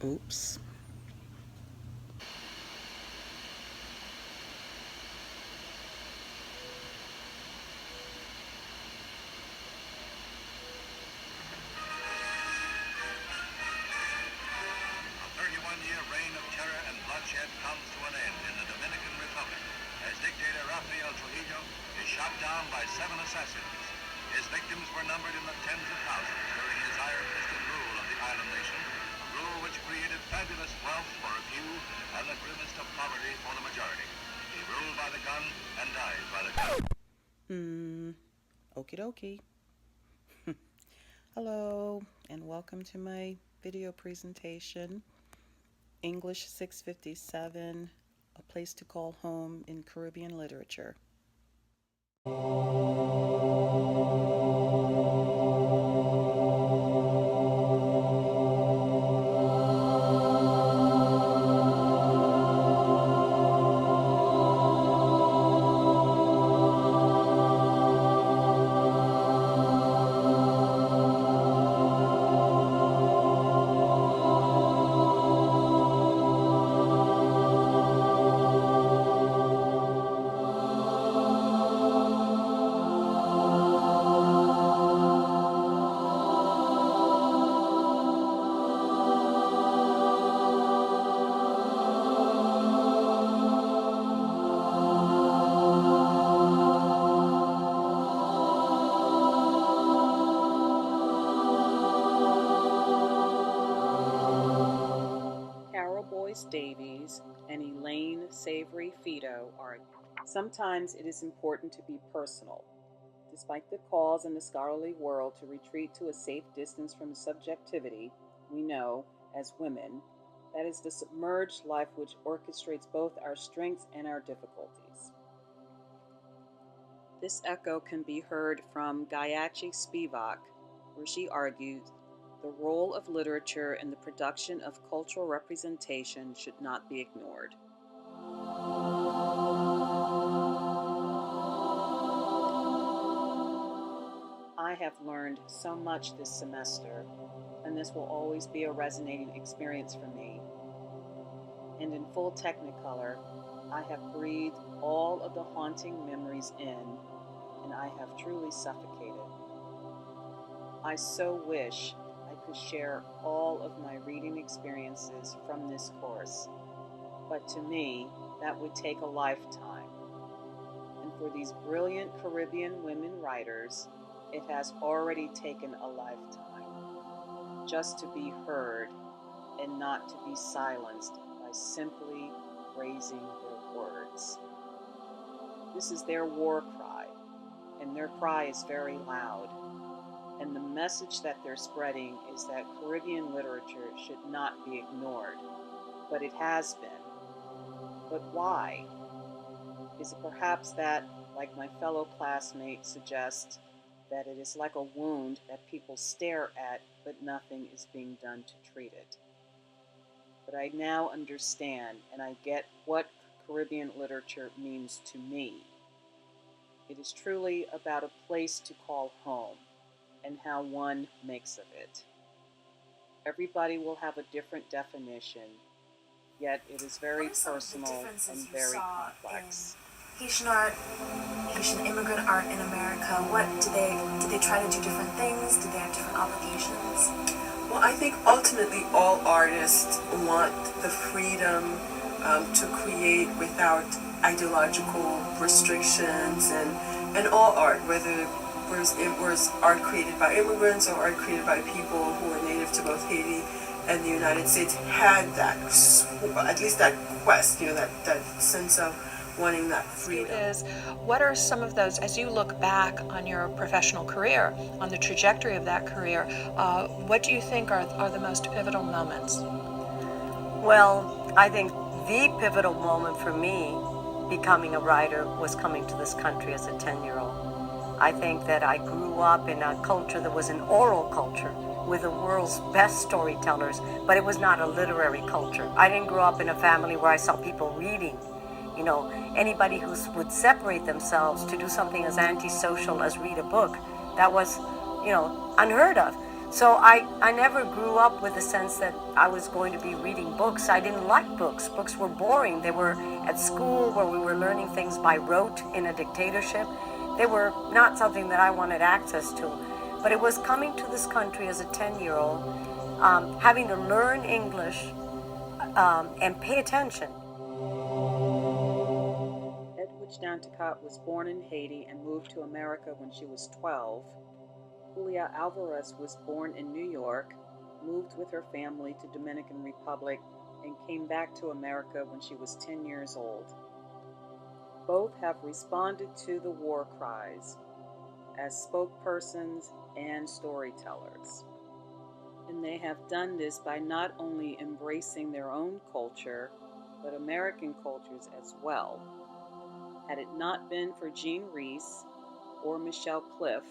Oops. A 31-year reign of terror and bloodshed comes to an end in the Dominican Republic as dictator Rafael Trujillo is shot down by 7 assassins. His victims were numbered in the tens of thousands during his iron-fisted rule of the island nation, a rule which created fabulous wealth for a few and the grimmest of poverty for the majority. He ruled by the gun and died by the gun. Okie dokie. Hello, and welcome to my video presentation, English 657, A Place to Call Home in Caribbean Literature. Davies and Elaine Savory Fido are. Sometimes it is important to be personal. Despite the calls in the scholarly world to retreat to a safe distance from subjectivity, we know, as women, that is the submerged life which orchestrates both our strengths and our difficulties. This echo can be heard from Gayatri Spivak, where she argues the role of literature in the production of cultural representation should not be ignored. I have learned so much this semester, and this will always be a resonating experience for me. And in full Technicolor, I have breathed all of the haunting memories in, and I have truly suffocated. I so wish I could share all of my reading experiences from this course, but to me, that would take a lifetime. And for these brilliant Caribbean women writers, it has already taken a lifetime just to be heard and not to be silenced by simply raising their words. This is their war cry, and their cry is very loud. And the message that they're spreading is that Caribbean literature should not be ignored, but it has been. But why? Is it perhaps that, like my fellow classmates suggest, that it is like a wound that people stare at, but nothing is being done to treat it? But I now understand, and I get what Caribbean literature means to me. It is truly about a place to call home, and how one makes of it. Everybody will have a different definition, yet it is very personal and very complex. Haitian art, Haitian immigrant art in America, did they try to do different things? Did they have different obligations? Well, I think ultimately all artists want the freedom to create without ideological restrictions, and all art, whether it was art created by immigrants or art created by people who were native to both Haiti and the United States, had that, at least that quest, that sense of wanting that freedom. What are some of those, as you look back on your professional career, on the trajectory of that career, what do you think are the most pivotal moments? Well, I think the pivotal moment for me becoming a writer was coming to this country as a 10-year-old. I think that I grew up in a culture that was an oral culture with the world's best storytellers, but it was not a literary culture. I didn't grow up in a family where I saw people reading. Anybody who would separate themselves to do something as antisocial as read a book, that was, unheard of. So I never grew up with a sense that I was going to be reading books. I didn't like books. Books were boring. They were at school where we were learning things by rote in a dictatorship. They were not something that I wanted access to. But it was coming to this country as a 10-year-old, having to learn English and pay attention. Edwidge Danticat was born in Haiti and moved to America when she was 12. Julia Alvarez was born in New York, moved with her family to Dominican Republic, and came back to America when she was 10 years old. Both have responded to the war cries as spokespersons and storytellers. And they have done this by not only embracing their own culture, but American cultures as well. Had it not been for Jean Reese or Michelle Cliff,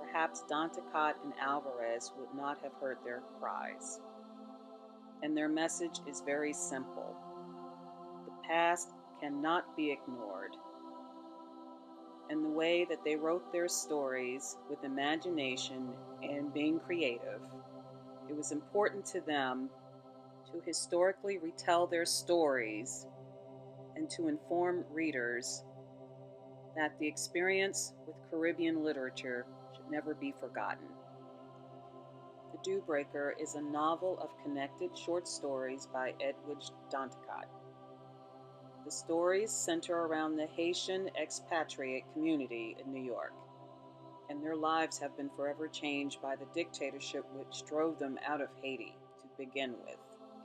perhaps Danticat and Alvarez would not have heard their cries. And their message is very simple. The past cannot be ignored. And the way that they wrote their stories with imagination and being creative, it was important to them to historically retell their stories and to inform readers that the experience with Caribbean literature should never be forgotten. The Dew Breaker is a novel of connected short stories by Edwidge Danticat. The stories center around the Haitian expatriate community in New York, and their lives have been forever changed by the dictatorship which drove them out of Haiti to begin with.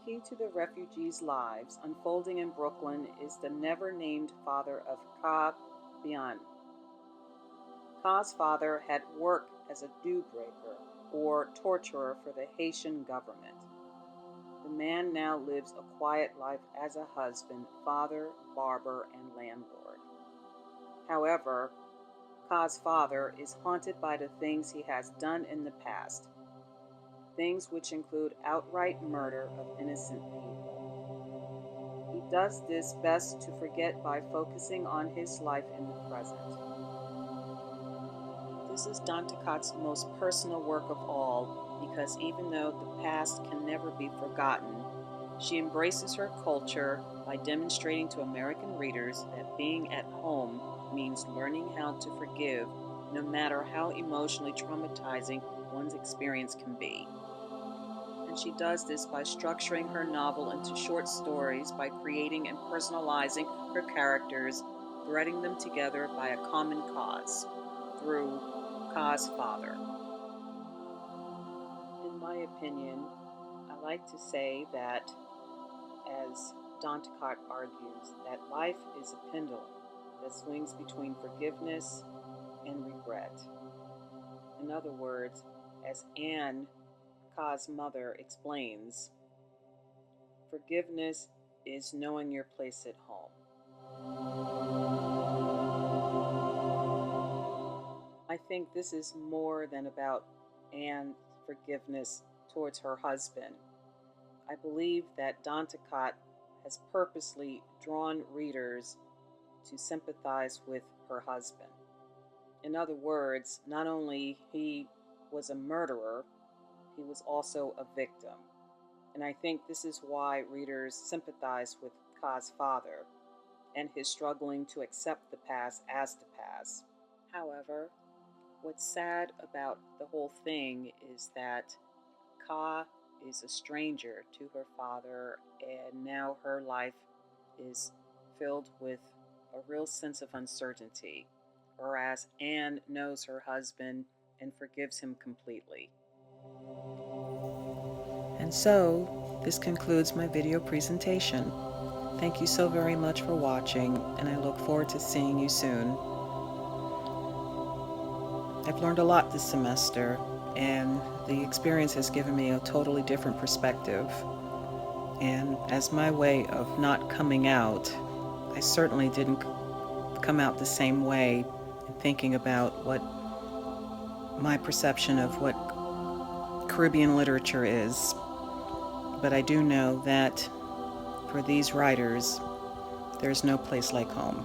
Key to the refugees' lives unfolding in Brooklyn is the never-named father of Ka Bian. Ka's father had worked as a dew breaker or torturer for the Haitian government. The man now lives a quiet life as a husband, father, barber, and landlord. However, Ka's father is haunted by the things he has done in the past, things which include outright murder of innocent people. He does this best to forget by focusing on his life in the present. This is Danticat's most personal work of all, because even though the past can never be forgotten, she embraces her culture by demonstrating to American readers that being at home means learning how to forgive, no matter how emotionally traumatizing one's experience can be. And she does this by structuring her novel into short stories, by creating and personalizing her characters, threading them together by a common cause, through Ka's father. In my opinion, I like to say that, as Danticat argues, that life is a pendulum that swings between forgiveness and regret. In other words, as Anne, Ka's mother, explains, forgiveness is knowing your place at home. I think this is more than about Anne's forgiveness towards her husband. I believe that Danticat has purposely drawn readers to sympathize with her husband. In other words, not only he was a murderer, he was also a victim. And I think this is why readers sympathize with Ka's father and his struggling to accept the past as the past. However, what's sad about the whole thing is that Ka is a stranger to her father, and now her life is filled with a real sense of uncertainty, whereas Anne knows her husband and forgives him completely. And so, this concludes my video presentation. Thank you so very much for watching, and I look forward to seeing you soon. I've learned a lot this semester, and the experience has given me a totally different perspective. And as my way of not coming out, I certainly didn't come out the same way in thinking about what my perception of what Caribbean literature is. But I do know that for these writers, there's no place like home.